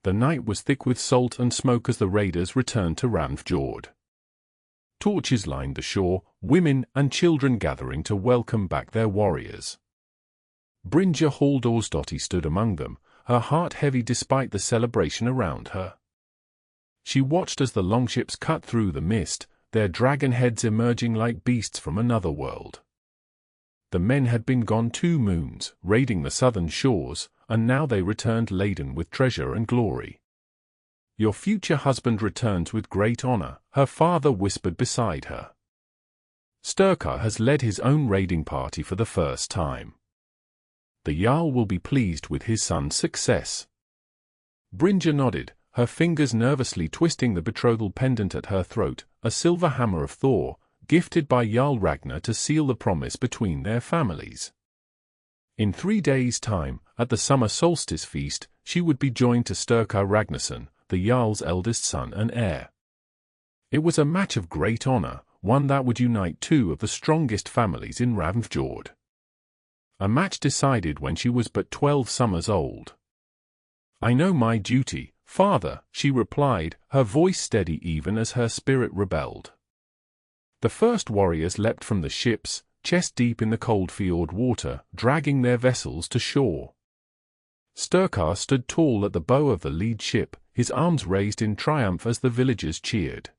The night was thick with salt and smoke as the raiders returned to Ravnfjord. Torches lined the shore, women and children gathering to welcome back their warriors. Brynja Halldorsdottir stood among them, her heart heavy despite the celebration around her. She watched as the longships cut through the mist, their dragon heads emerging like beasts from another world. The men had been gone 2 moons, raiding the southern shores, and now they returned laden with treasure and glory. "Your future husband returns with great honor," her father whispered beside her. "Styrkar has led his own raiding party for the first time. The Jarl will be pleased with his son's success." Brynja nodded, her fingers nervously twisting the betrothal pendant at her throat, a silver hammer of Thor, gifted by Jarl Ragnar to seal the promise between their families. In 3 days' time, at the summer solstice feast, she would be joined to Styrkar Ragnarsson, the Jarl's eldest son and heir. It was a match of great honor, one that would unite 2 of the strongest families in Ravnfjord. A match decided when she was but 12 summers old. "I know my duty, father," she replied, her voice steady even as her spirit rebelled. The first warriors leapt from the ships, chest deep in the cold fjord water, dragging their vessels to shore. Styrkar stood tall at the bow of the lead ship, his arms raised in triumph as the villagers cheered.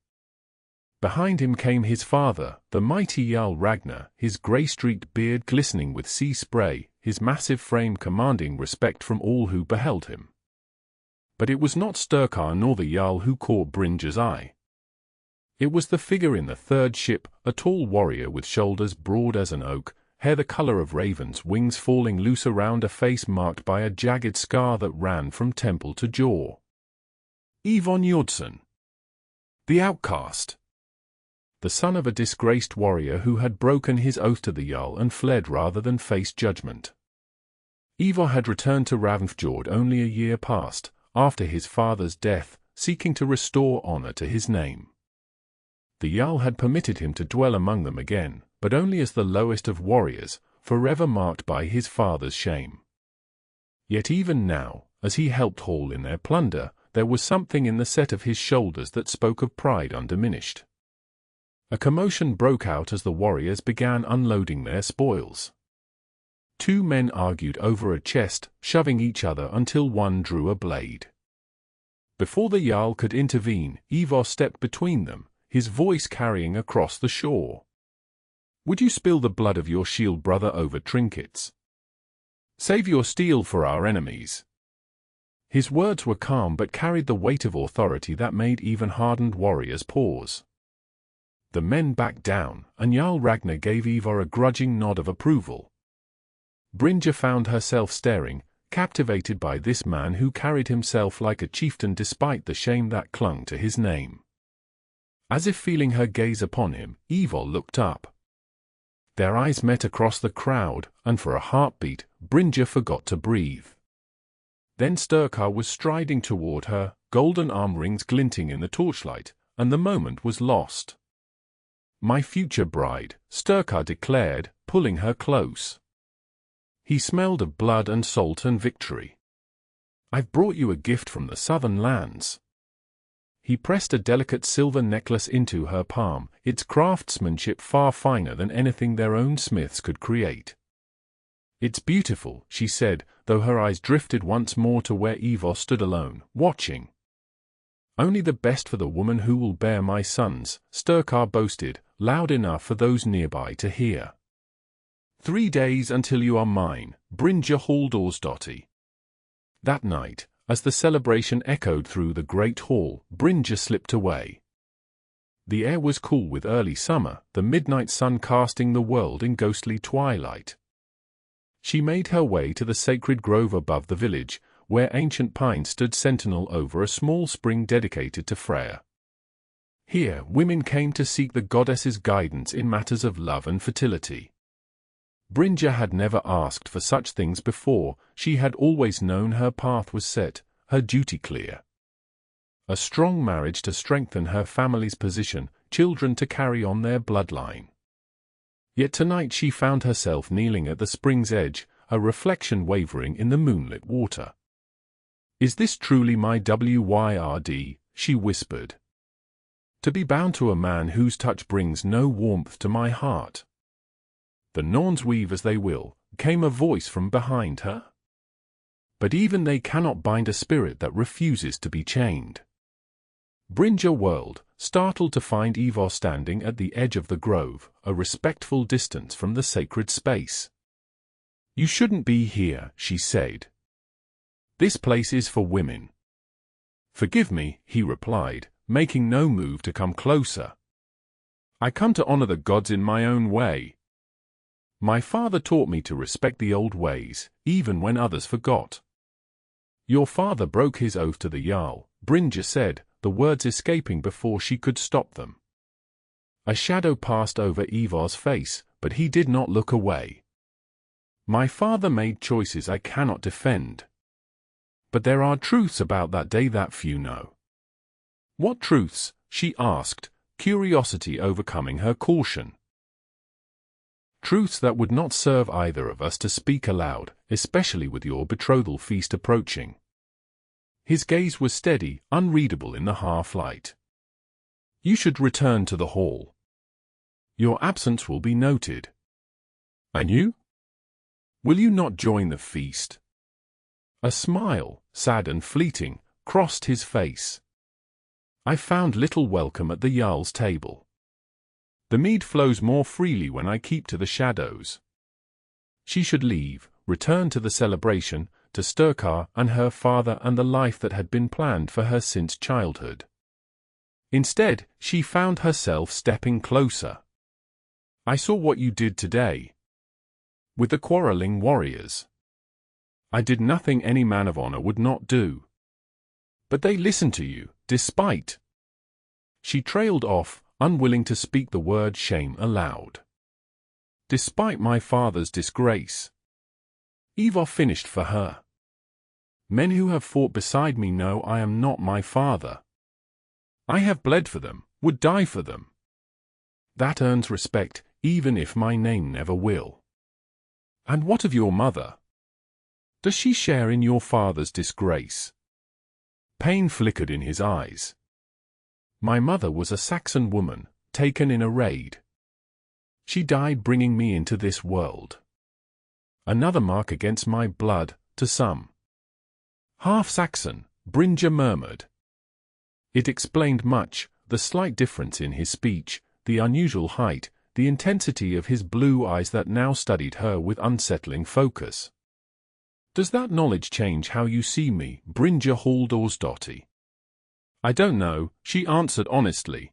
Behind him came his father, the mighty Jarl Ragnar, his grey-streaked beard glistening with sea spray, his massive frame commanding respect from all who beheld him. But it was not Styrkar nor the Jarl who caught Brynja's eye. It was the figure in the third ship, a tall warrior with shoulders broad as an oak, hair the color of ravens' wings falling loose around a face marked by a jagged scar that ran from temple to jaw. Ivar Njordson, the Outcast. The son of a disgraced warrior who had broken his oath to the Jarl and fled rather than face judgment. Ivar had returned to Ravnfjord only a year past, after his father's death, seeking to restore honor to his name. The Jarl had permitted him to dwell among them again, but only as the lowest of warriors, forever marked by his father's shame. Yet even now, as he helped haul in their plunder, there was something in the set of his shoulders that spoke of pride undiminished. A commotion broke out as the warriors began unloading their spoils. 2 men argued over a chest, shoving each other until one drew a blade. Before the Jarl could intervene, Ivar stepped between them, his voice carrying across the shore. "Would you spill the blood of your shield brother over trinkets? Save your steel for our enemies." His words were calm but carried the weight of authority that made even hardened warriors pause. The men backed down, and Jarl Ragnar gave Ivar a grudging nod of approval. Brynja found herself staring, captivated by this man who carried himself like a chieftain despite the shame that clung to his name. As if feeling her gaze upon him, Ivar looked up. Their eyes met across the crowd, and for a heartbeat, Brynja forgot to breathe. Then Styrkar was striding toward her, golden arm rings glinting in the torchlight, and the moment was lost. "My future bride," Styrkar declared, pulling her close. He smelled of blood and salt and victory. "I've brought you a gift from the southern lands." He pressed a delicate silver necklace into her palm, its craftsmanship far finer than anything their own smiths could create. "It's beautiful," she said, though her eyes drifted once more to where Ivar stood alone, watching. "Only the best for the woman who will bear my sons," Styrkar boasted, loud enough for those nearby to hear. "3 days until you are mine, Brynja Halldorsdottir." That night, as the celebration echoed through the great hall, Brynja slipped away. The air was cool with early summer, the midnight sun casting the world in ghostly twilight. She made her way to the sacred grove above the village, where ancient pines stood sentinel over a small spring dedicated to Freya. Here, women came to seek the goddess's guidance in matters of love and fertility. Brynja had never asked for such things before, she had always known her path was set, her duty clear. A strong marriage to strengthen her family's position, children to carry on their bloodline. Yet tonight she found herself kneeling at the spring's edge, her reflection wavering in the moonlit water. Is this truly my Wyrd? She whispered. To be bound to a man whose touch brings no warmth to my heart. The Norns weave as they will, came a voice from behind her. But even they cannot bind a spirit that refuses to be chained. Brynja whirled, startled to find Ivar standing at the edge of the grove, a respectful distance from the sacred space. You shouldn't be here, she said. This place is for women. Forgive me, he replied, making no move to come closer. I come to honor the gods in my own way. My father taught me to respect the old ways, even when others forgot. Your father broke his oath to the Jarl, Brynja said, the words escaping before she could stop them. A shadow passed over Ivar's face, but he did not look away. My father made choices I cannot defend. But there are truths about that day that few know. What truths? She asked, curiosity overcoming her caution. Truths that would not serve either of us to speak aloud, especially with your betrothal feast approaching. His gaze was steady, unreadable in the half-light. You should return to the hall. Your absence will be noted. And you? Will you not join the feast? A smile, sad and fleeting, crossed his face. I found little welcome at the Jarl's table. The mead flows more freely when I keep to the shadows. She should leave, return to the celebration, to Styrkar and her father and the life that had been planned for her since childhood. Instead, she found herself stepping closer. I saw what you did today. With the quarreling warriors. I did nothing any man of honor would not do. But they listened to you, despite. She trailed off, unwilling to speak the word shame aloud. Despite my father's disgrace. Ivar finished for her. Men who have fought beside me know I am not my father. I have bled for them, would die for them. That earns respect, even if my name never will. And what of your mother? Does she share in your father's disgrace? Pain flickered in his eyes. My mother was a Saxon woman, taken in a raid. She died bringing me into this world. Another mark against my blood, to some. Half Saxon, Brynja murmured. It explained much, the slight difference in his speech, the unusual height, the intensity of his blue eyes that now studied her with unsettling focus. Does that knowledge change how you see me, Brynja Halldorsdottir? I don't know, she answered honestly.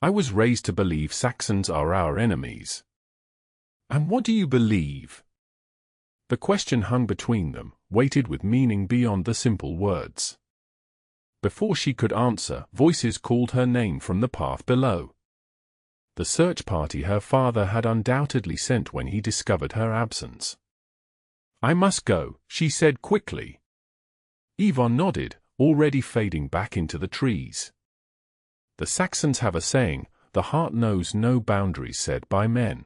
I was raised to believe Saxons are our enemies. And what do you believe? The question hung between them, weighted with meaning beyond the simple words. Before she could answer, voices called her name from the path below. The search party her father had undoubtedly sent when he discovered her absence. I must go, she said quickly. Ivar nodded, already fading back into the trees. The Saxons have a saying, the heart knows no boundaries said by men.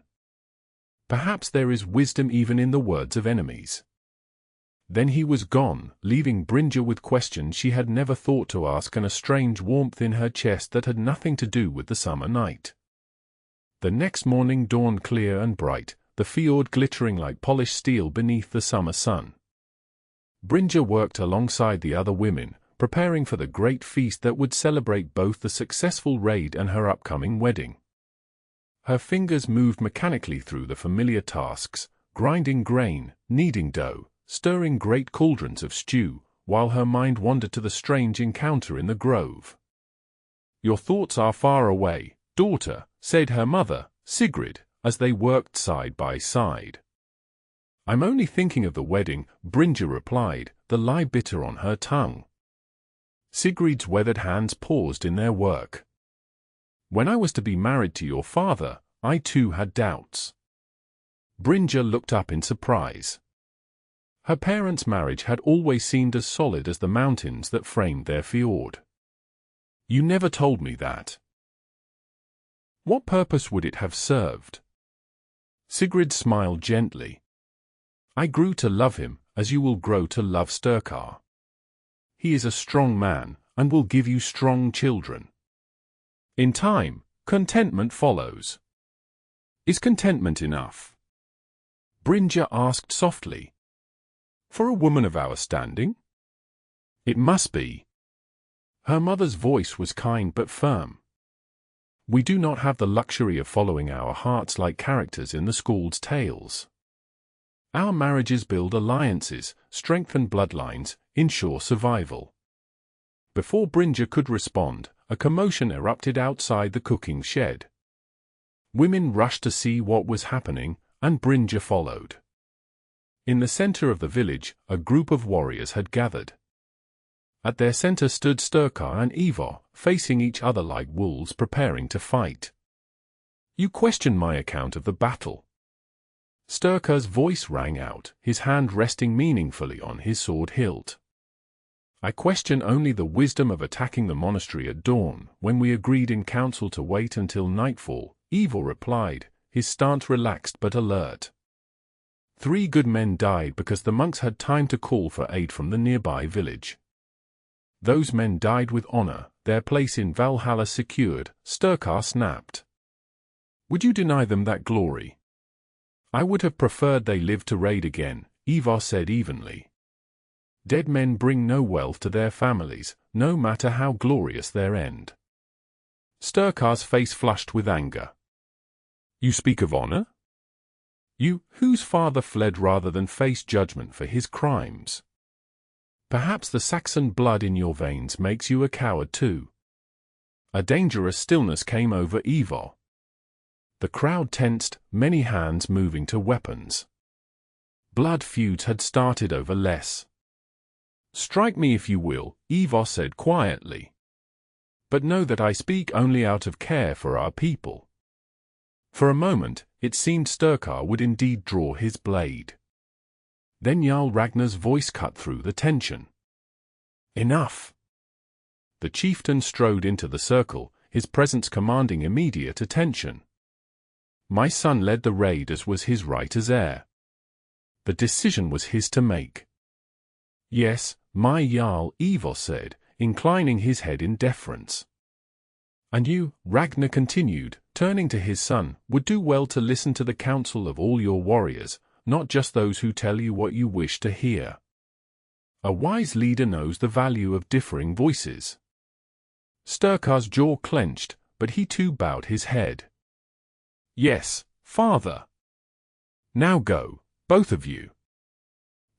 Perhaps there is wisdom even in the words of enemies. Then he was gone, leaving Brynja with questions she had never thought to ask and a strange warmth in her chest that had nothing to do with the summer night. The next morning dawned clear and bright, the fjord glittering like polished steel beneath the summer sun. Brynja worked alongside the other women, preparing for the great feast that would celebrate both the successful raid and her upcoming wedding. Her fingers moved mechanically through the familiar tasks, grinding grain, kneading dough, stirring great cauldrons of stew, while her mind wandered to the strange encounter in the grove. Your thoughts are far away, daughter, said her mother, Sigrid, as they worked side by side. I'm only thinking of the wedding, Brynja replied, the lie bitter on her tongue. Sigrid's weathered hands paused in their work. When I was to be married to your father, I too had doubts. Brynja looked up in surprise. Her parents' marriage had always seemed as solid as the mountains that framed their fjord. You never told me that. What purpose would it have served? Sigrid smiled gently. I grew to love him, as you will grow to love Styrkar. he is a strong man, and will give you strong children. In time, contentment follows. Is contentment enough? Brynja asked softly. For a woman of our standing? It must be. Her mother's voice was kind but firm. We do not have the luxury of following our hearts like characters in the Scald's tales. Our marriages build alliances, strengthen bloodlines, ensure survival. Before Brynja could respond, a commotion erupted outside the cooking shed. Women rushed to see what was happening, and Brynja followed. In the center of the village, a group of warriors had gathered. At their center stood Styrkar and Ivar, facing each other like wolves preparing to fight. You question my account of the battle. Styrkar's voice rang out, his hand resting meaningfully on his sword hilt. I question only the wisdom of attacking the monastery at dawn, when we agreed in council to wait until nightfall, Ivar replied, his stance relaxed but alert. 3 good men died because the monks had time to call for aid from the nearby village. Those men died with honor, their place in Valhalla secured, Styrkar snapped. Would you deny them that glory? I would have preferred they lived to raid again, Ivar said evenly. Dead men bring no wealth to their families, no matter how glorious their end. Styrkar's face flushed with anger. You speak of honor? You, whose father fled rather than face judgment for his crimes. Perhaps the Saxon blood in your veins makes you a coward too. A dangerous stillness came over Ivar. The crowd tensed, many hands moving to weapons. Blood feuds had started over less. Strike me if you will, Ivar said quietly. But know that I speak only out of care for our people. For a moment, it seemed Styrkar would indeed draw his blade. Then Jarl Ragnar's voice cut through the tension. Enough! The chieftain strode into the circle, his presence commanding immediate attention. My son led the raid as was his right as heir. The decision was his to make. Yes, my Jarl, Ivar said, inclining his head in deference. And you, Ragnar continued, turning to his son, would do well to listen to the counsel of all your warriors, not just those who tell you what you wish to hear. A wise leader knows the value of differing voices. Styrkar's jaw clenched, but he too bowed his head. Yes, father. Now go, both of you.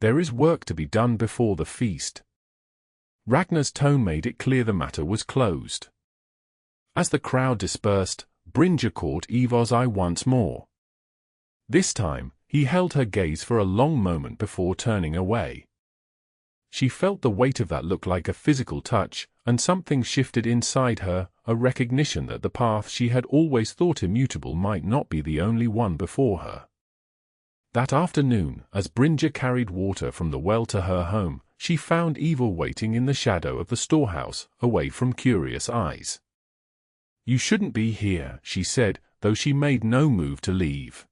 There is work to be done before the feast. Ragnar's tone made it clear the matter was closed. As the crowd dispersed, Brynja caught Ivar's eye once more. This time, he held her gaze for a long moment before turning away. She felt the weight of that look like a physical touch, and something shifted inside her, a recognition that the path she had always thought immutable might not be the only one before her. That afternoon, as Brynja carried water from the well to her home, she found Ivar waiting in the shadow of the storehouse, away from curious eyes. You shouldn't be here, she said, though she made no move to leave.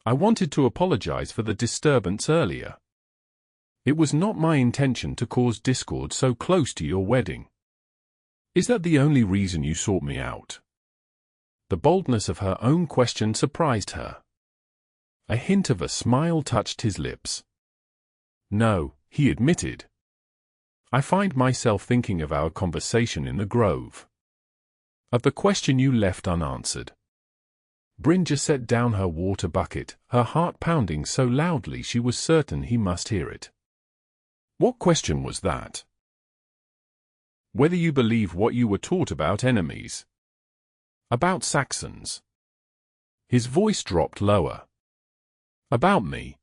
I wanted to apologize for the disturbance earlier. It was not my intention to cause discord so close to your wedding. Is that the only reason you sought me out? The boldness of her own question surprised her. A hint of a smile touched his lips. No, he admitted. I find myself thinking of our conversation in the grove. Of the question you left unanswered. Brynja set down her water bucket, her heart pounding so loudly she was certain he must hear it. What question was that? Whether you believe what you were taught about enemies. About Saxons. His voice dropped lower. About me.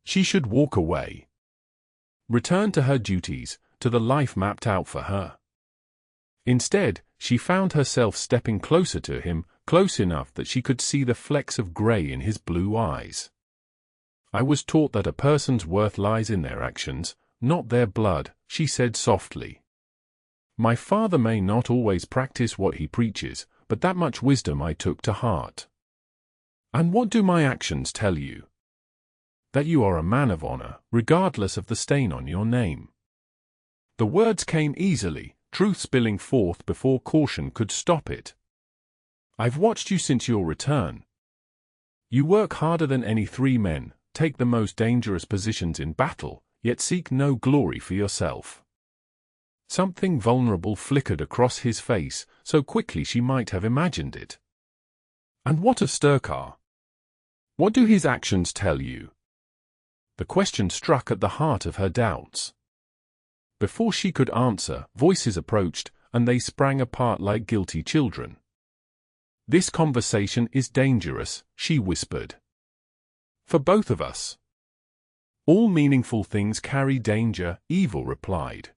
She should walk away. Return to her duties, to the life mapped out for her. Instead, she found herself stepping closer to him, close enough that she could see the flecks of gray in his blue eyes. I was taught that a person's worth lies in their actions, not their blood, she said softly. My father may not always practice what he preaches, but that much wisdom I took to heart. And what do my actions tell you? That you are a man of honor, regardless of the stain on your name. The words came easily, truth spilling forth before caution could stop it. I've watched you since your return. You work harder than any 3 men, take the most dangerous positions in battle, yet seek no glory for yourself. Something vulnerable flickered across his face, so quickly she might have imagined it. And what of Styrkar? What do his actions tell you? The question struck at the heart of her doubts. Before she could answer, voices approached, and they sprang apart like guilty children. This conversation is dangerous, she whispered. For both of us. All meaningful things carry danger, Ivar replied.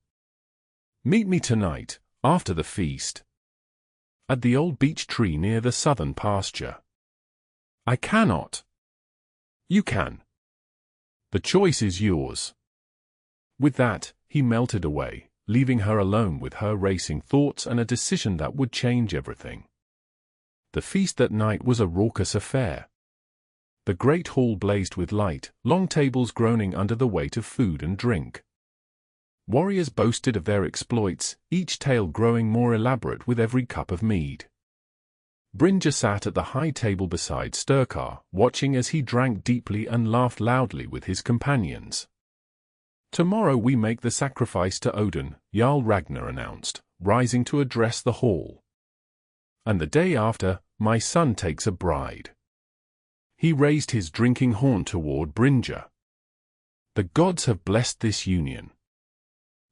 Meet me tonight, after the feast. At the old beech tree near the southern pasture. I cannot. You can. The choice is yours. With that, he melted away, leaving her alone with her racing thoughts and a decision that would change everything. The feast that night was a raucous affair. The great hall blazed with light, long tables groaning under the weight of food and drink. Warriors boasted of their exploits, each tale growing more elaborate with every cup of mead. Brynja sat at the high table beside Styrkar, watching as he drank deeply and laughed loudly with his companions. Tomorrow we make the sacrifice to Odin, Jarl Ragnar announced, rising to address the hall. And the day after, my son takes a bride. He raised his drinking horn toward Brynja. The gods have blessed this union.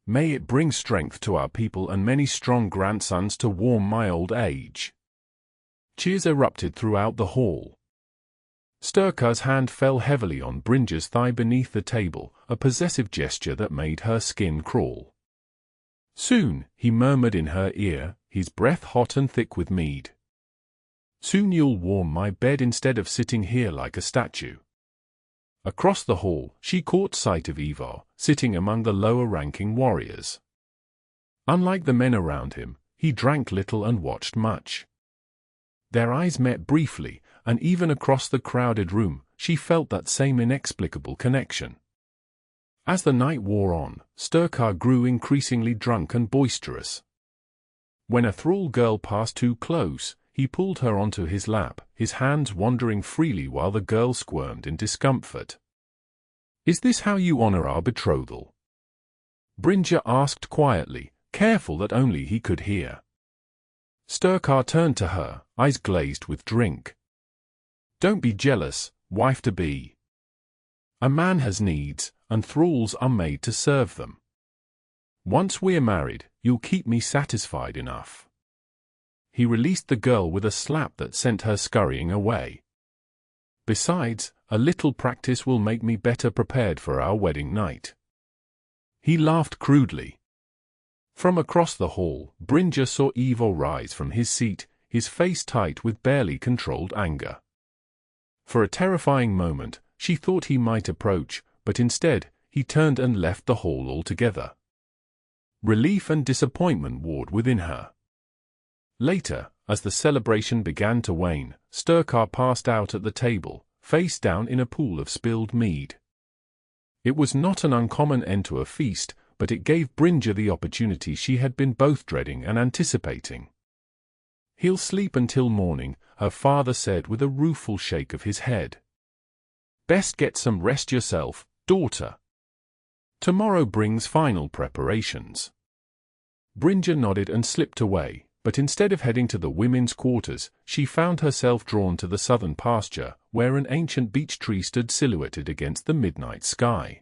May it bring strength to our people and many strong grandsons to warm my old age. Cheers erupted throughout the hall. Styrkar's hand fell heavily on Brynja's thigh beneath the table, a possessive gesture that made her skin crawl. Soon, he murmured in her ear, his breath hot and thick with mead. Soon you'll warm my bed instead of sitting here like a statue. Across the hall, she caught sight of Ivar, sitting among the lower-ranking warriors. Unlike the men around him, he drank little and watched much. Their eyes met briefly, and even across the crowded room, she felt that same inexplicable connection. As the night wore on, Styrkar grew increasingly drunk and boisterous. When a thrall girl passed too close, he pulled her onto his lap, his hands wandering freely while the girl squirmed in discomfort. Is this how you honor our betrothal? Brynja asked quietly, careful that only he could hear. Styrkar turned to her, eyes glazed with drink. Don't be jealous, wife-to-be. A man has needs, and thralls are made to serve them. Once we're married, you'll keep me satisfied enough. He released the girl with a slap that sent her scurrying away. Besides, a little practice will make me better prepared for our wedding night. He laughed crudely. From across the hall, Brynja saw Ivar rise from his seat, his face tight with barely controlled anger. For a terrifying moment, she thought he might approach, but instead, he turned and left the hall altogether. Relief and disappointment warred within her. Later, as the celebration began to wane, Styrkar passed out at the table, face down in a pool of spilled mead. It was not an uncommon end to a feast, but it gave Brynja the opportunity she had been both dreading and anticipating. He'll sleep until morning, her father said with a rueful shake of his head. Best get some rest yourself, daughter. Tomorrow brings final preparations. Brynja nodded and slipped away, but instead of heading to the women's quarters, she found herself drawn to the southern pasture, where an ancient beech tree stood silhouetted against the midnight sky.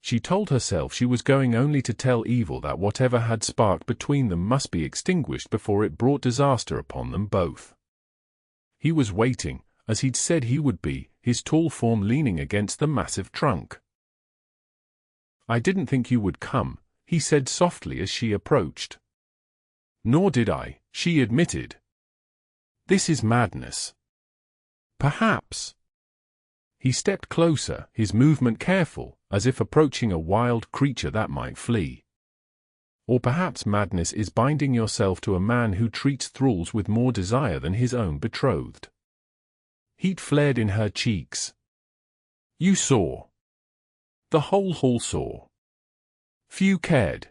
She told herself she was going only to tell Ivar that whatever had sparked between them must be extinguished before it brought disaster upon them both. He was waiting, as he'd said he would be, his tall form leaning against the massive trunk. I didn't think you would come, he said softly as she approached. Nor did I, she admitted. This is madness. Perhaps. He stepped closer, his movement careful, as if approaching a wild creature that might flee. Or perhaps madness is binding yourself to a man who treats thralls with more desire than his own betrothed. Heat flared in her cheeks. You saw. The whole hall saw. Few cared,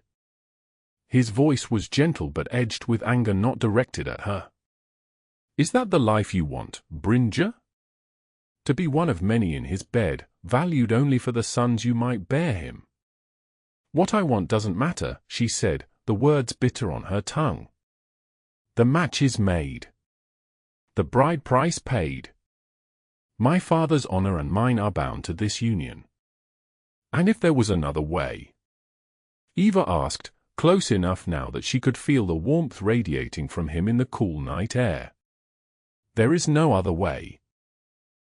His voice was gentle but edged with anger not directed at her. "Is that the life you want, Brynja? To be one of many in his bed, valued only for the sons you might bear him?" "What I want doesn't matter," she said, the words bitter on her tongue. "The match is made. The bride price paid. My father's honor and mine are bound to this union. And if there was another way?" Ivar asked, close enough now that she could feel the warmth radiating from him in the cool night air. "There is no other way."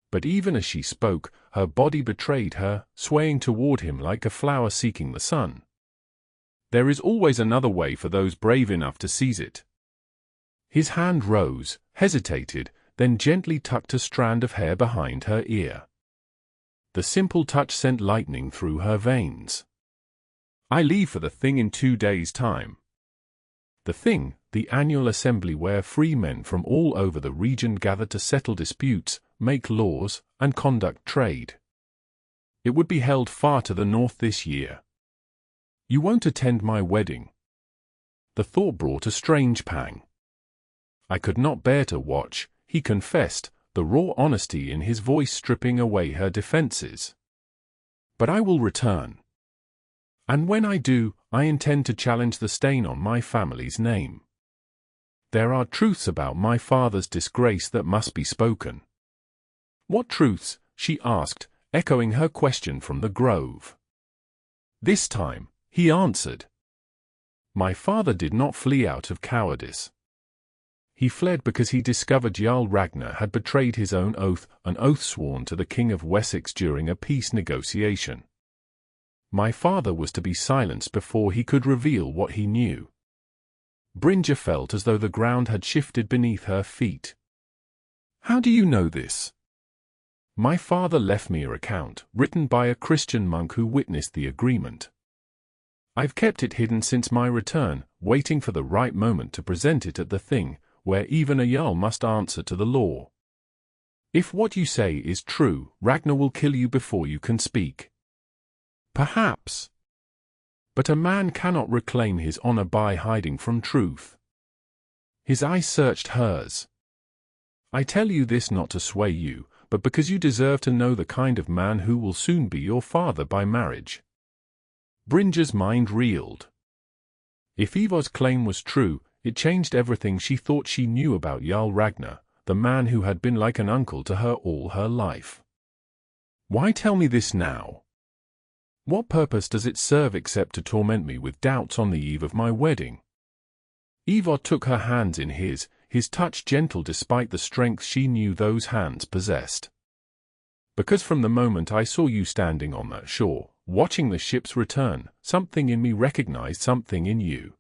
But even as she spoke, her body betrayed her, swaying toward him like a flower seeking the sun. "There is always another way for those brave enough to seize it." His hand rose, hesitated, then gently tucked a strand of hair behind her ear. The simple touch sent lightning through her veins. "I leave for the Thing in 2 days' time." The Thing, the annual assembly where free men from all over the region gathered to settle disputes, make laws, and conduct trade. It would be held far to the north this year. "You won't attend my wedding?" The thought brought a strange pang. "I could not bear to watch," he confessed, the raw honesty in his voice stripping away her defenses. "But I will return. And when I do, I intend to challenge the stain on my family's name. There are truths about my father's disgrace that must be spoken." "What truths?" she asked, echoing her question from the grove. This time, he answered. "My father did not flee out of cowardice. He fled because he discovered Jarl Ragnar had betrayed his own oath, an oath sworn to the King of Wessex during a peace negotiation. My father was to be silenced before he could reveal what he knew." Brynja felt as though the ground had shifted beneath her feet. "How do you know this?" "My father left me an account, written by a Christian monk who witnessed the agreement. I've kept it hidden since my return, waiting for the right moment to present it at the Thing, where even a Jarl must answer to the law. If what you say is true, Ragnar will kill you before you can speak." "Perhaps. But a man cannot reclaim his honor by hiding from truth." His eyes searched hers. "I tell you this not to sway you, but because you deserve to know the kind of man who will soon be your father by marriage." Brynja's mind reeled. If Ivar's claim was true, it changed everything she thought she knew about Jarl Ragnar, the man who had been like an uncle to her all her life. "Why tell me this now? What purpose does it serve except to torment me with doubts on the eve of my wedding?" Ivar took her hands in his touch gentle despite the strength she knew those hands possessed. "Because from the moment I saw you standing on that shore, watching the ships return, something in me recognized something in you.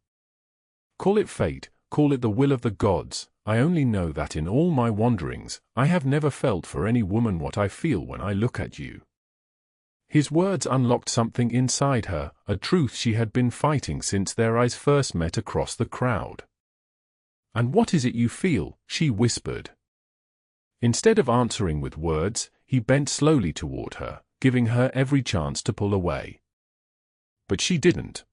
Call it fate, call it the will of the gods, I only know that in all my wanderings, I have never felt for any woman what I feel when I look at you." His words unlocked something inside her, a truth she had been fighting since their eyes first met across the crowd. "And what is it you feel?" she whispered. Instead of answering with words, he bent slowly toward her, giving her every chance to pull away. But she didn't.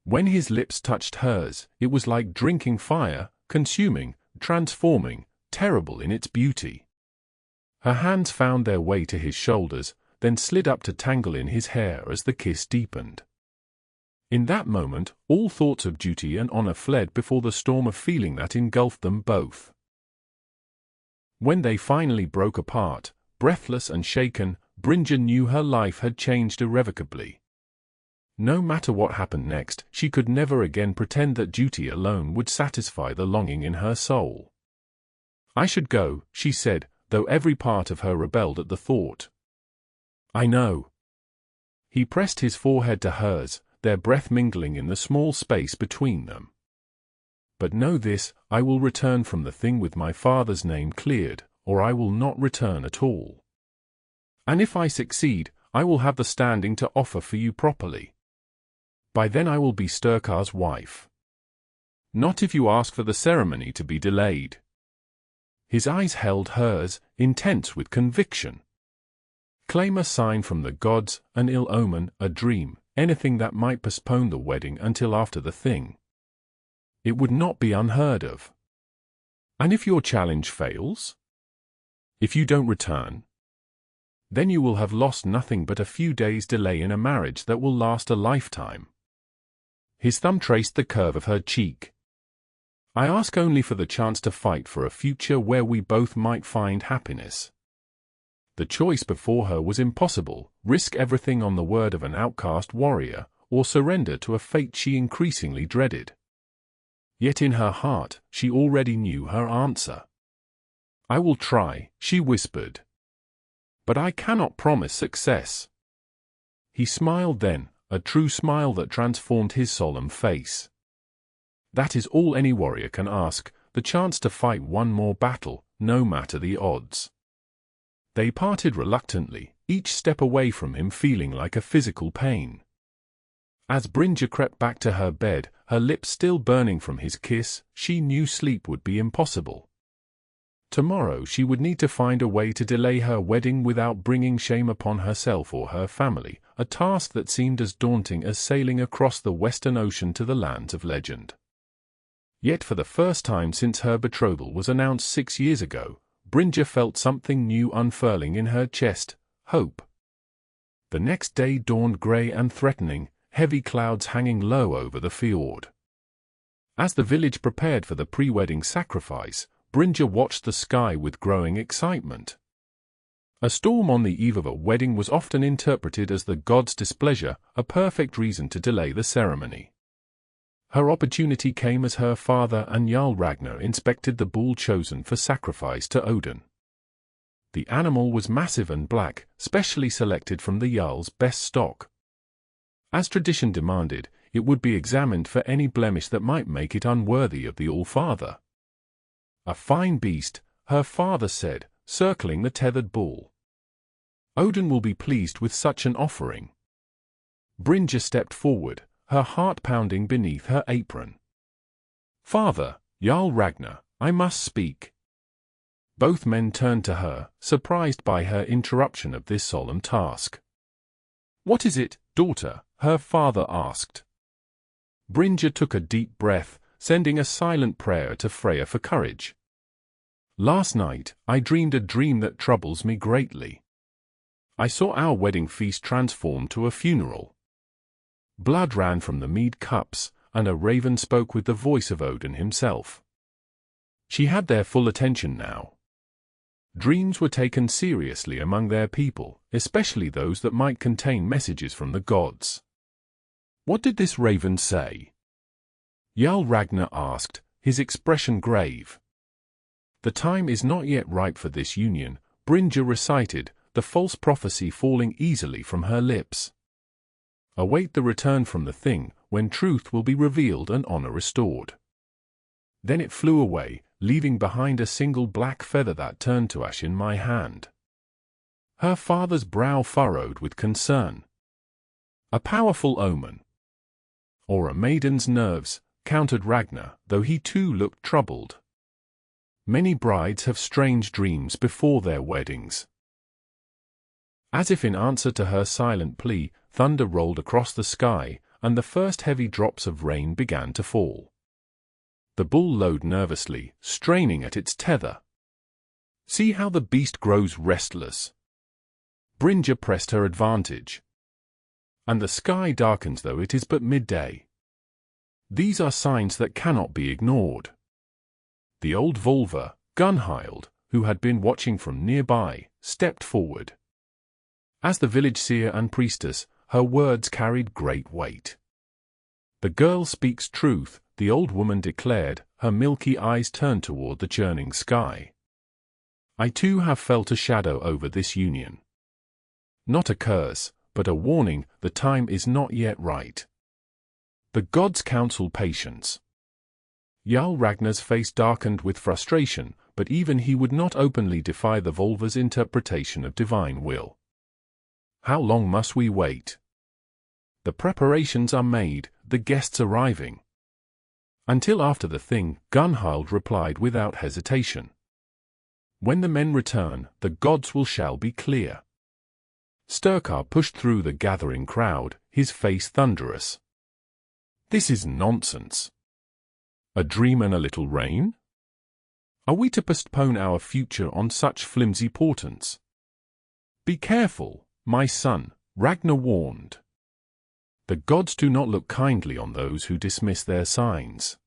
When his lips touched hers, it was like drinking fire, consuming, transforming, terrible in its beauty. Her hands found their way to his shoulders, then slid up to tangle in his hair as the kiss deepened. In that moment, all thoughts of duty and honor fled before the storm of feeling that engulfed them both. When they finally broke apart, breathless and shaken, Brynja knew her life had changed irrevocably. No matter what happened next, she could never again pretend that duty alone would satisfy the longing in her soul. "I should go," she said, though every part of her rebelled at the thought. "I know." He pressed his forehead to hers, their breath mingling in the small space between them. "But know this, I will return from the Thing with my father's name cleared, or I will not return at all. And if I succeed, I will have the standing to offer for you properly. By then I will be Styrkar's wife. Not if you ask for the ceremony to be delayed." His eyes held hers, intense with conviction. "Claim a sign from the gods, an ill omen, a dream, anything that might postpone the wedding until after the thing. It would not be unheard of. And if your challenge fails? If you don't return? Then you will have lost nothing but a few days' delay in a marriage that will last a lifetime. His thumb traced the curve of her cheek. I ask only for the chance to fight for a future where we both might find happiness. The choice before her was impossible: risk everything on the word of an outcast warrior, or surrender to a fate she increasingly dreaded. Yet in her heart, she already knew her answer. "I will try," she whispered. "But I cannot promise success." He smiled then, a true smile that transformed his solemn face. "That is all any warrior can ask, the chance to fight one more battle, no matter the odds." They parted reluctantly, each step away from him feeling like a physical pain. As Brynja crept back to her bed, her lips still burning from his kiss, she knew sleep would be impossible. Tomorrow she would need to find a way to delay her wedding without bringing shame upon herself or her family, a task that seemed as daunting as sailing across the Western Ocean to the lands of legend. Yet for the first time since her betrothal was announced 6 years ago, Brynja felt something new unfurling in her chest: hope. The next day dawned grey and threatening, heavy clouds hanging low over the fjord. As the village prepared for the pre-wedding sacrifice, Brynja watched the sky with growing excitement. A storm on the eve of a wedding was often interpreted as the god's displeasure, a perfect reason to delay the ceremony. Her opportunity came as her father and Jarl Ragnar inspected the bull chosen for sacrifice to Odin. The animal was massive and black, specially selected from the Jarl's best stock. As tradition demanded, it would be examined for any blemish that might make it unworthy of the All-Father. "A fine beast," her father said, circling the tethered bull. "Odin will be pleased with such an offering." Brynja stepped forward, her heart pounding beneath her apron. "Father, Jarl Ragnar, I must speak." Both men turned to her, surprised by her interruption of this solemn task. "What is it, daughter?" her father asked. Brynja took a deep breath, sending a silent prayer to Freya for courage. "Last night, I dreamed a dream that troubles me greatly. I saw our wedding feast transformed to a funeral. Blood ran from the mead cups, and a raven spoke with the voice of Odin himself." She had their full attention now. Dreams were taken seriously among their people, especially those that might contain messages from the gods. "What did this raven say?" Jarl Ragnar asked, his expression grave. "The time is not yet ripe for this union," Brynja recited, the false prophecy falling easily from her lips. "Await the return from the thing, when truth will be revealed and honor restored." Then it flew away, leaving behind a single black feather that turned to ash in my hand. Her father's brow furrowed with concern. "A powerful omen." "Or a maiden's nerves," countered Ragnar, though he too looked troubled. "Many brides have strange dreams before their weddings." As if in answer to her silent plea, thunder rolled across the sky, and the first heavy drops of rain began to fall. The bull lowed nervously, straining at its tether. "See how the beast grows restless." Brynja pressed her advantage. "And the sky darkens though it is but midday. These are signs that cannot be ignored." The old Volva, Gunhild, who had been watching from nearby, stepped forward. As the village seer and priestess, her words carried great weight. "The girl speaks truth," the old woman declared, her milky eyes turned toward the churning sky. "I too have felt a shadow over this union. Not a curse, but a warning: the time is not yet right. The gods counsel patience." Jarl Ragnar's face darkened with frustration, but even he would not openly defy the Volva's interpretation of divine will. "How long must we wait?" "The preparations are made, the guests arriving." "Until after the thing," Gunhild replied without hesitation. "When the men return, the gods will shall be clear." Styrkar pushed through the gathering crowd, his face thunderous. This is nonsense. A dream and a little rain? Are we to postpone our future on such flimsy portents? Be careful, my son, Ragnar warned. The gods do not look kindly on those who dismiss their signs.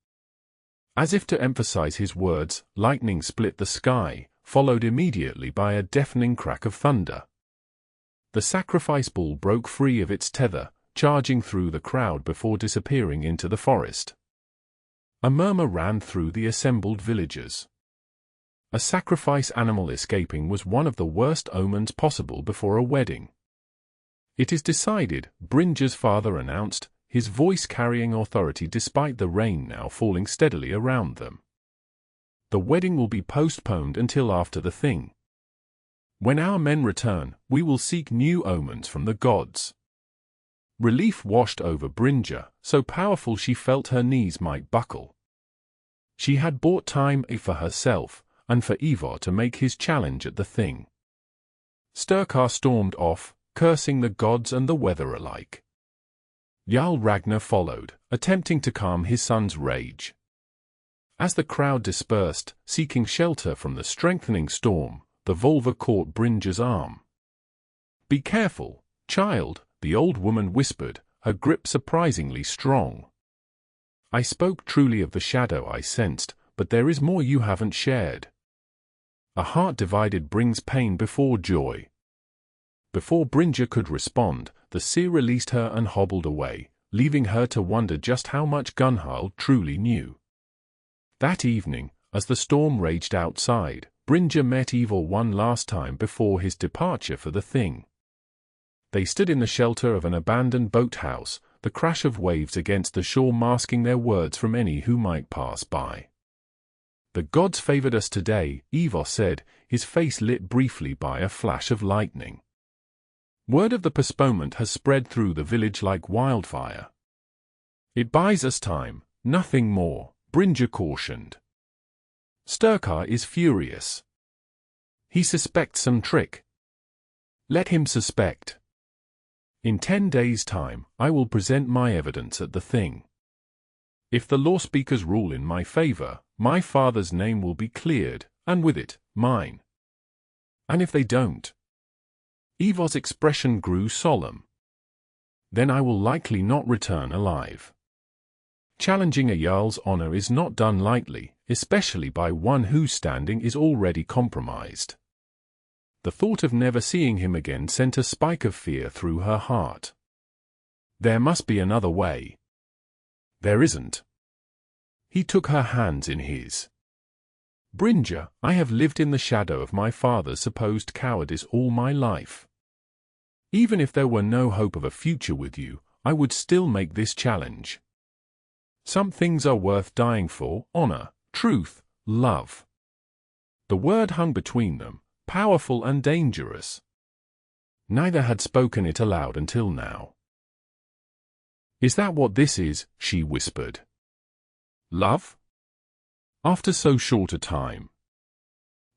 As if to emphasize his words, lightning split the sky, followed immediately by a deafening crack of thunder. The sacrifice bull broke free of its tether, charging through the crowd before disappearing into the forest. A murmur ran through the assembled villagers. A sacrifice animal escaping was one of the worst omens possible before a wedding. It is decided, Brynja's father announced, his voice carrying authority despite the rain now falling steadily around them. The wedding will be postponed until after the thing. When our men return, we will seek new omens from the gods. Relief washed over Brynja, so powerful she felt her knees might buckle. She had bought time for herself, and for Ivar to make his challenge at the thing. Styrkar stormed off, cursing the gods and the weather alike. Jarl Ragnar followed, attempting to calm his son's rage. As the crowd dispersed, seeking shelter from the strengthening storm, the Volva caught Brynja's arm. Be careful, child, the old woman whispered, her grip surprisingly strong. I spoke truly of the shadow I sensed, but there is more you haven't shared. A heart divided brings pain before joy. Before Brynja could respond, the seer released her and hobbled away, leaving her to wonder just how much Gunhild truly knew. That evening, as the storm raged outside, Brynja met Ivar one last time before his departure for the thing. They stood in the shelter of an abandoned boathouse, the crash of waves against the shore masking their words from any who might pass by. The gods favored us today, Ivar said, his face lit briefly by a flash of lightning. Word of the postponement has spread through the village like wildfire. It buys us time, nothing more, Brynja cautioned. Styrkar is furious. He suspects some trick. Let him suspect. In 10 days' time, I will present my evidence at the thing. If the law speakers rule in my favor, my father's name will be cleared, and with it, mine. And if they don't? Ivar's expression grew solemn. Then I will likely not return alive. Challenging a Jarl's honor is not done lightly, especially by one whose standing is already compromised. The thought of never seeing him again sent a spike of fear through her heart. There must be another way. There isn't. He took her hands in his. Brynja, I have lived in the shadow of my father's supposed cowardice all my life. Even if there were no hope of a future with you, I would still make this challenge. Some things are worth dying for: honor, truth, love. The word hung between them, powerful and dangerous. Neither had spoken it aloud until now. Is that what this is? She whispered. Love? After so short a time.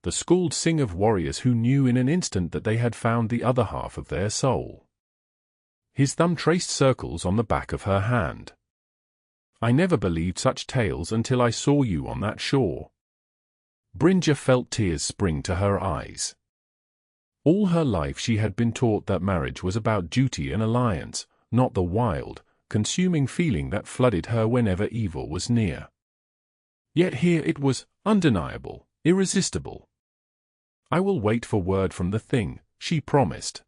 The Skald sing of warriors who knew in an instant that they had found the other half of their soul. His thumb traced circles on the back of her hand. I never believed such tales until I saw you on that shore. Brynja felt tears spring to her eyes. All her life she had been taught that marriage was about duty and alliance, not the wild, consuming feeling that flooded her whenever evil was near. Yet here it was, undeniable, irresistible. I will wait for word from the thing, she promised.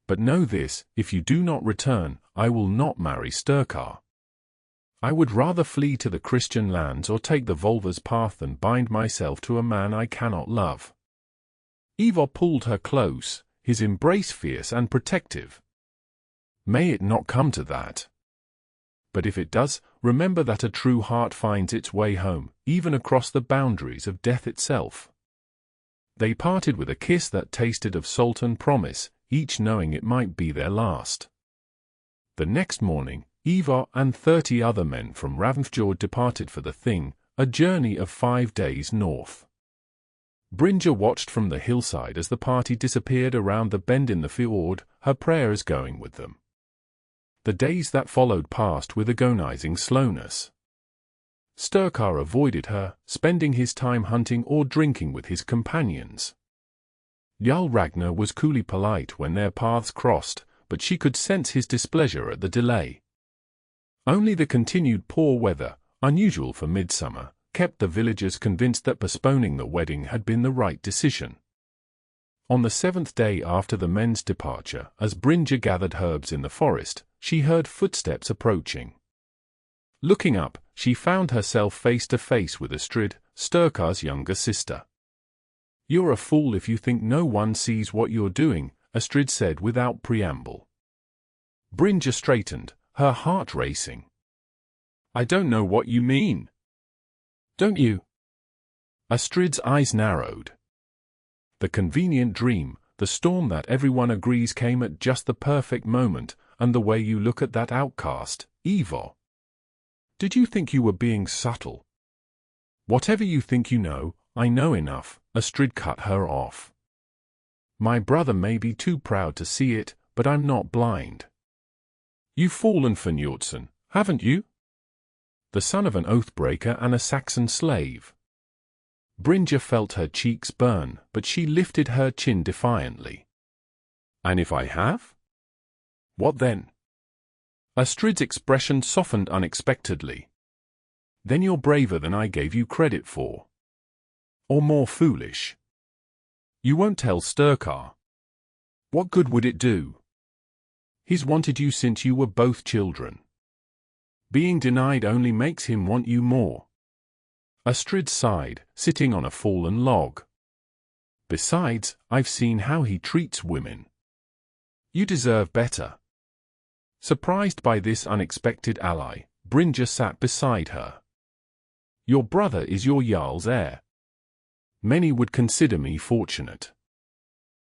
But know this, if you do not return, I will not marry Styrkar. I would rather flee to the Christian lands or take the Volva's path than bind myself to a man I cannot love. Ivar pulled her close, his embrace fierce and protective. May it not come to that. But if it does, remember that a true heart finds its way home, even across the boundaries of death itself. They parted with a kiss that tasted of salt and promise, each knowing it might be their last. The next morning, Ivar and 30 other men from Ravnfjord departed for the thing, a journey of 5 days north. Brynja watched from the hillside as the party disappeared around the bend in the fjord, her prayers going with them. The days that followed passed with agonizing slowness. Styrkar avoided her, spending his time hunting or drinking with his companions. Jarl Ragnar was coolly polite when their paths crossed, but she could sense his displeasure at the delay. Only the continued poor weather, unusual for midsummer, kept the villagers convinced that postponing the wedding had been the right decision. On the 7th day after the men's departure, as Brynja gathered herbs in the forest, she heard footsteps approaching. Looking up, she found herself face to face with Astrid, Styrkar's younger sister. "You're a fool if you think no one sees what you're doing," Astrid said without preamble. Brynja straightened, her heart racing. "I don't know what you mean." "Don't you?" Astrid's eyes narrowed. The convenient dream, the storm that everyone agrees came at just the perfect moment, and the way you look at that outcast, Ivar. Did you think you were being subtle? "Whatever you think you know, I know enough," Astrid cut her off. "My brother may be too proud to see it, but I'm not blind. You've fallen for Njordson, haven't you? The son of an oathbreaker and a Saxon slave." Brynja felt her cheeks burn, but she lifted her chin defiantly. "And if I have? What then?" Astrid's expression softened unexpectedly. "Then you're braver than I gave you credit for. Or more foolish. You won't tell Styrkar. What good would it do? He's wanted you since you were both children. Being denied only makes him want you more." Astrid sighed, sitting on a fallen log. "Besides, I've seen how he treats women. You deserve better." Surprised by this unexpected ally, Brynja sat beside her. "Your brother is your Jarl's heir. Many would consider me fortunate.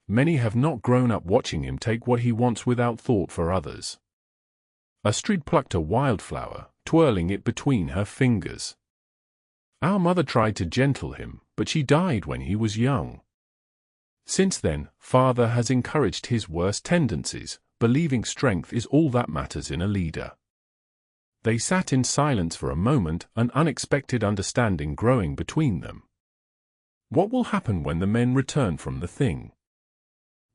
Many have not grown up watching him take what he wants without thought for others." Astrid plucked a wildflower, twirling it between her fingers. "Our mother tried to gentle him, but she died when he was young. Since then, father has encouraged his worst tendencies, believing strength is all that matters in a leader." They sat in silence for a moment, an unexpected understanding growing between them. "What will happen when the men return from the thing?"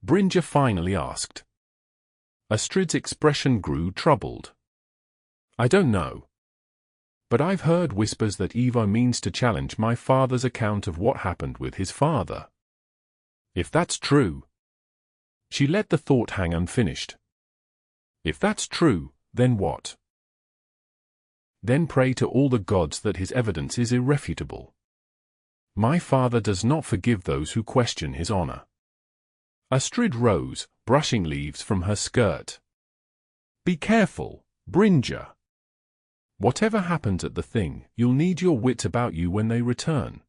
Brynja finally asked. Astrid's expression grew troubled. "I don't know. But I've heard whispers that Ivar means to challenge my father's account of what happened with his father. If that's true—" She let the thought hang unfinished. "If that's true, then what?" "Then pray to all the gods that his evidence is irrefutable. My father does not forgive those who question his honor." Astrid rose, brushing leaves from her skirt. "Be careful, Brynja. Whatever happens at the thing, you'll need your wits about you when they return."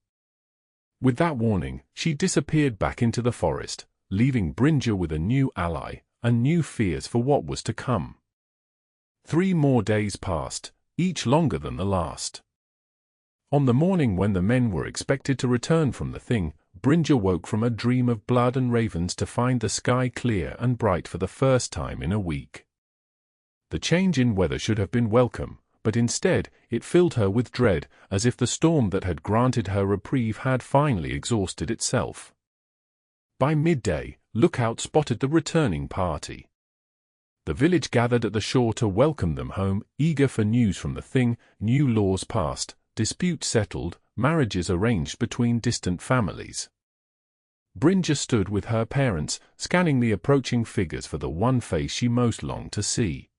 With that warning, she disappeared back into the forest, leaving Brynja with a new ally, and new fears for what was to come. 3 more days passed, each longer than the last. On the morning when the men were expected to return from the thing, Brynja woke from a dream of blood and ravens to find the sky clear and bright for the first time in a week. The change in weather should have been welcome, but instead, it filled her with dread, as if the storm that had granted her reprieve had finally exhausted itself. By midday, Lookout spotted the returning party. The village gathered at the shore to welcome them home, eager for news from the thing, new laws passed, disputes settled, marriages arranged between distant families. Brynja stood with her parents, scanning the approaching figures for the one face she most longed to see.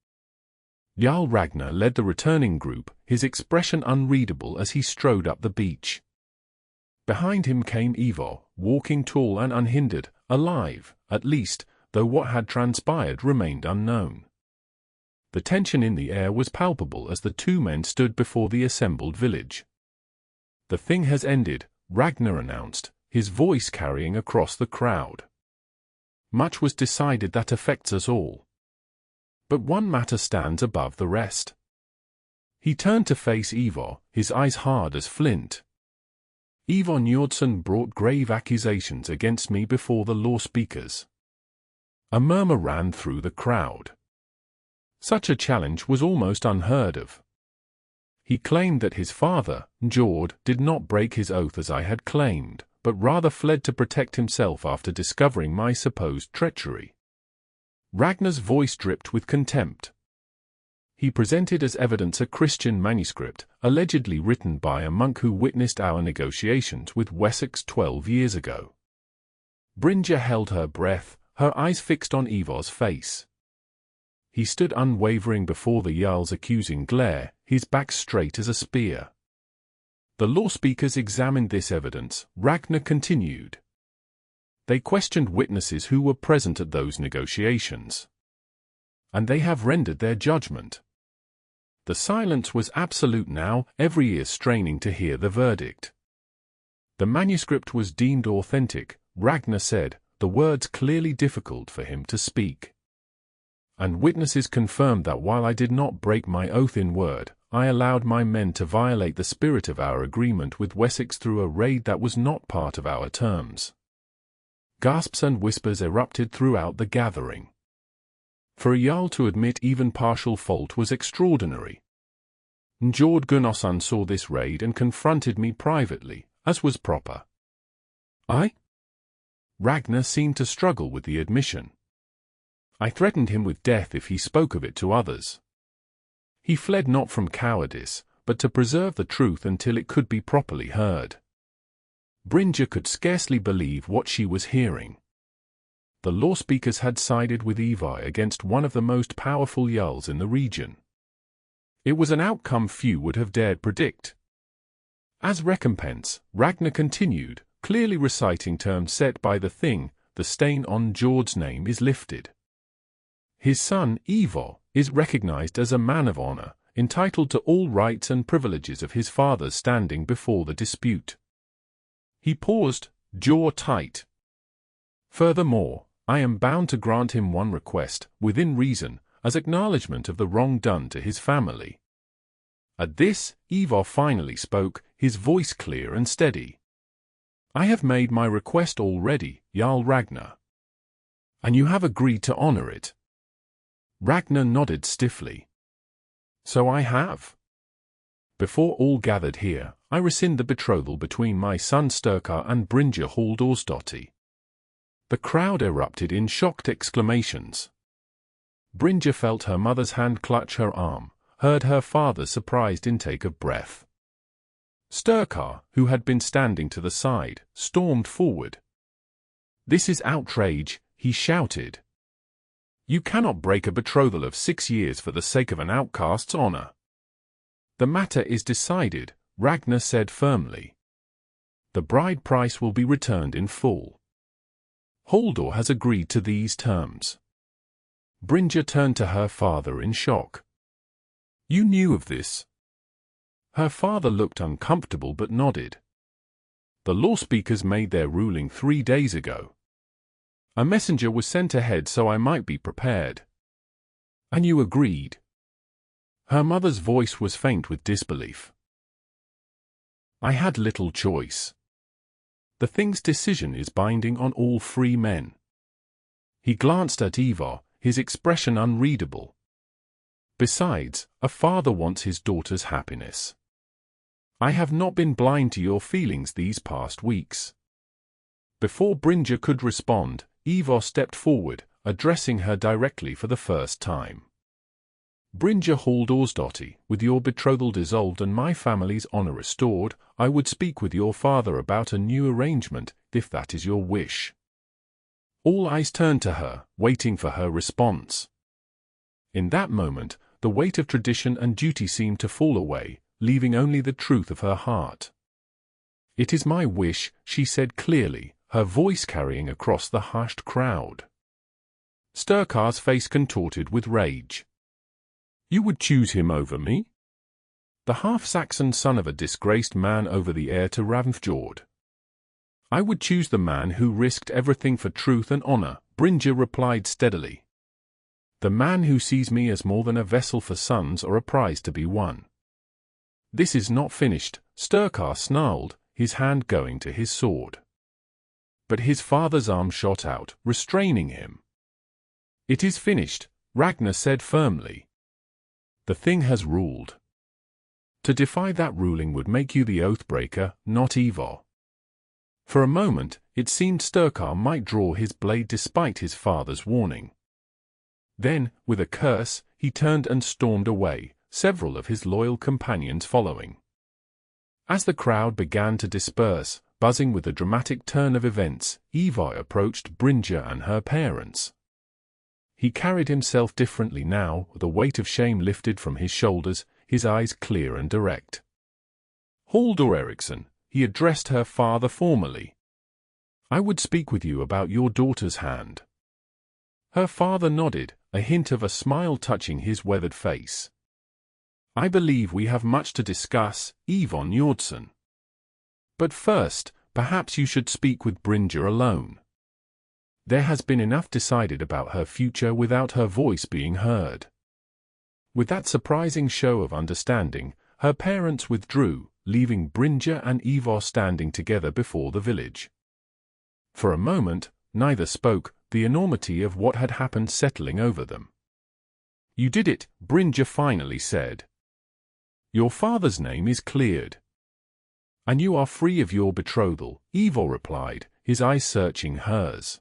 Jarl Ragnar led the returning group, his expression unreadable as he strode up the beach. Behind him came Ivar, walking tall and unhindered, alive, at least, though what had transpired remained unknown. The tension in the air was palpable as the 2 men stood before the assembled village. "The thing has ended," Ragnar announced, his voice carrying across the crowd. "Much was decided that affects us all. But one matter stands above the rest." He turned to face Ivar, his eyes hard as flint. Ivar Njordson brought grave accusations against me before the law speakers. A murmur ran through the crowd. Such a challenge was almost unheard of. He claimed that his father, Njord, did not break his oath as I had claimed, but rather fled to protect himself after discovering my supposed treachery. Ragnar's voice dripped with contempt. He presented as evidence a Christian manuscript, allegedly written by a monk who witnessed our negotiations with Wessex 12 years ago. Brynja held her breath, her eyes fixed on Ivar's face. He stood unwavering before the Jarl's accusing glare, his back straight as a spear. The law speakers examined this evidence, Ragnar continued. They questioned witnesses who were present at those negotiations. And they have rendered their judgment. The silence was absolute now, every ear straining to hear the verdict. The manuscript was deemed authentic, Ragnar said, the words clearly difficult for him to speak. And witnesses confirmed that while I did not break my oath in word, I allowed my men to violate the spirit of our agreement with Wessex through a raid that was not part of our terms. Gasps and whispers erupted throughout the gathering. For a Jarl to admit even partial fault was extraordinary. Njord Gunnarsson saw this raid and confronted me privately, as was proper. Ragnar seemed to struggle with the admission. I threatened him with death if he spoke of it to others. He fled not from cowardice, but to preserve the truth until it could be properly heard. Brynja could scarcely believe what she was hearing. The law speakers had sided with Ivar against one of the most powerful Jarls in the region. It was an outcome few would have dared predict. As recompense, Ragnar continued, clearly reciting terms set by the thing, the stain on Njord's name is lifted. His son, Ivar, is recognized as a man of honor, entitled to all rights and privileges of his father's standing before the dispute. He paused, jaw tight. Furthermore, I am bound to grant him one request, within reason, as acknowledgement of the wrong done to his family. At this, Ivar finally spoke, his voice clear and steady. I have made my request already, Jarl Ragnar. And you have agreed to honor it. Ragnar nodded stiffly. So I have. Before all gathered here, I rescind the betrothal between my son Styrkar and Brynja Halldorsdottir. The crowd erupted in shocked exclamations. Brynja felt her mother's hand clutch her arm, heard her father's surprised intake of breath. Styrkar, who had been standing to the side, stormed forward. This is outrage, he shouted. You cannot break a betrothal of 6 years for the sake of an outcast's honor. The matter is decided, Ragnar said firmly. The bride price will be returned in full. Halldor has agreed to these terms. Brynja turned to her father in shock. You knew of this? Her father looked uncomfortable but nodded. The law speakers made their ruling 3 days ago. A messenger was sent ahead so I might be prepared. And you agreed? Her mother's voice was faint with disbelief. I had little choice. The thing's decision is binding on all free men. He glanced at Ivar, his expression unreadable. Besides, a father wants his daughter's happiness. I have not been blind to your feelings these past weeks. Before Brynja could respond, Ivar stepped forward, addressing her directly for the first time. Brynja Halldorsdottir, with your betrothal dissolved and my family's honor restored, I would speak with your father about a new arrangement, if that is your wish. All eyes turned to her, waiting for her response. In that moment, the weight of tradition and duty seemed to fall away, leaving only the truth of her heart. It is my wish, she said clearly, her voice carrying across the hushed crowd. Styrkar's face contorted with rage. You would choose him over me? The half-Saxon son of a disgraced man over the heir to Ravnfjord. I would choose the man who risked everything for truth and honor, Brynja replied steadily. The man who sees me as more than a vessel for sons or a prize to be won. This is not finished, Styrkar snarled, his hand going to his sword. But his father's arm shot out, restraining him. "It is finished," Ragnar said firmly. "The thing has ruled. To defy that ruling would make you the Oathbreaker, not Ivar." For a moment, it seemed Styrkar might draw his blade despite his father's warning. Then, with a curse, he turned and stormed away, several of his loyal companions following. As the crowd began to disperse, buzzing with the dramatic turn of events, Ivar approached Brynja and her parents. He carried himself differently now, the weight of shame lifted from his shoulders, his eyes clear and direct. "Halldor Eriksson," he addressed her father formally. "I would speak with you about your daughter's hand." Her father nodded, a hint of a smile touching his weathered face. "I believe we have much to discuss, Ivar Njordson. But first, perhaps you should speak with Brynja alone. There has been enough decided about her future without her voice being heard." With that surprising show of understanding, her parents withdrew, leaving Brynja and Ivar standing together before the village. For a moment, neither spoke, the enormity of what had happened settling over them. "You did it," Brynja finally said. "Your father's name is cleared. And you are free of your betrothal," Ivar replied, his eyes searching hers.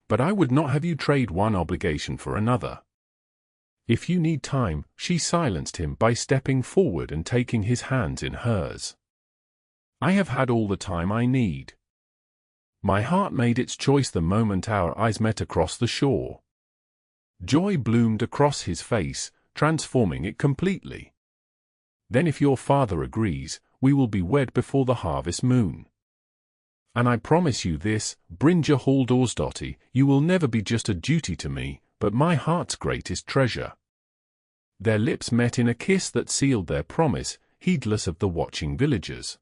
"But I would not have you trade one obligation for another. If you need time," she silenced him by stepping forward and taking his hands in hers. "I have had all the time I need. My heart made its choice the moment our eyes met across the shore." Joy bloomed across his face, transforming it completely. "Then if your father agrees, we will be wed before the harvest moon. And I promise you this, Brynja Halldorsdottir, you will never be just a duty to me, but my heart's greatest treasure." Their lips met in a kiss that sealed their promise, heedless of the watching villagers.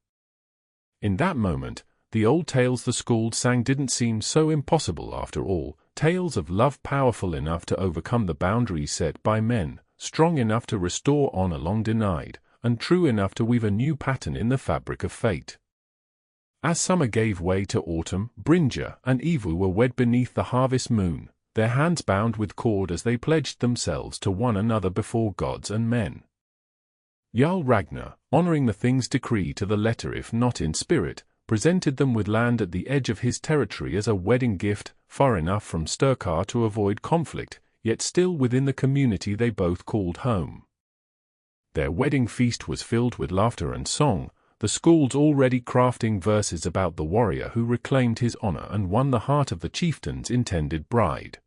In that moment, the old tales the Skald sang didn't seem so impossible after all, tales of love powerful enough to overcome the boundaries set by men, strong enough to restore honor long denied, and true enough to weave a new pattern in the fabric of fate. As summer gave way to autumn, Brynja and Ivar were wed beneath the harvest moon, their hands bound with cord as they pledged themselves to one another before gods and men. Jarl Ragnar, honoring the thing's decree to the letter if not in spirit, presented them with land at the edge of his territory as a wedding gift, far enough from Styrkar to avoid conflict, yet still within the community they both called home. Their wedding feast was filled with laughter and song, the Skalds already crafting verses about the warrior who reclaimed his honor and won the heart of the chieftain's intended bride.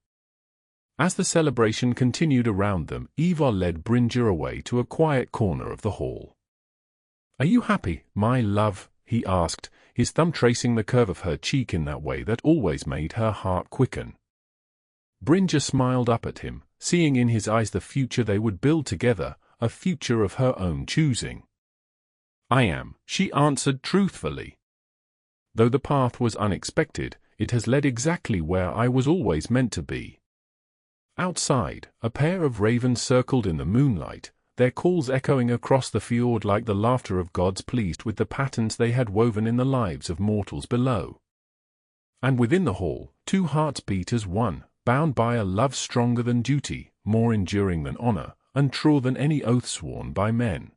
As the celebration continued around them, Ivar led Brynja away to a quiet corner of the hall. "Are you happy, my love?" he asked, his thumb tracing the curve of her cheek in that way that always made her heart quicken. Brynja smiled up at him, seeing in his eyes the future they would build together, a future of her own choosing. "I am," she answered truthfully. "Though the path was unexpected, it has led exactly where I was always meant to be." Outside, a pair of ravens circled in the moonlight, their calls echoing across the fjord like the laughter of gods pleased with the patterns they had woven in the lives of mortals below. And within the hall, two hearts beat as one, bound by a love stronger than duty, more enduring than honor, and truer than any oath sworn by men.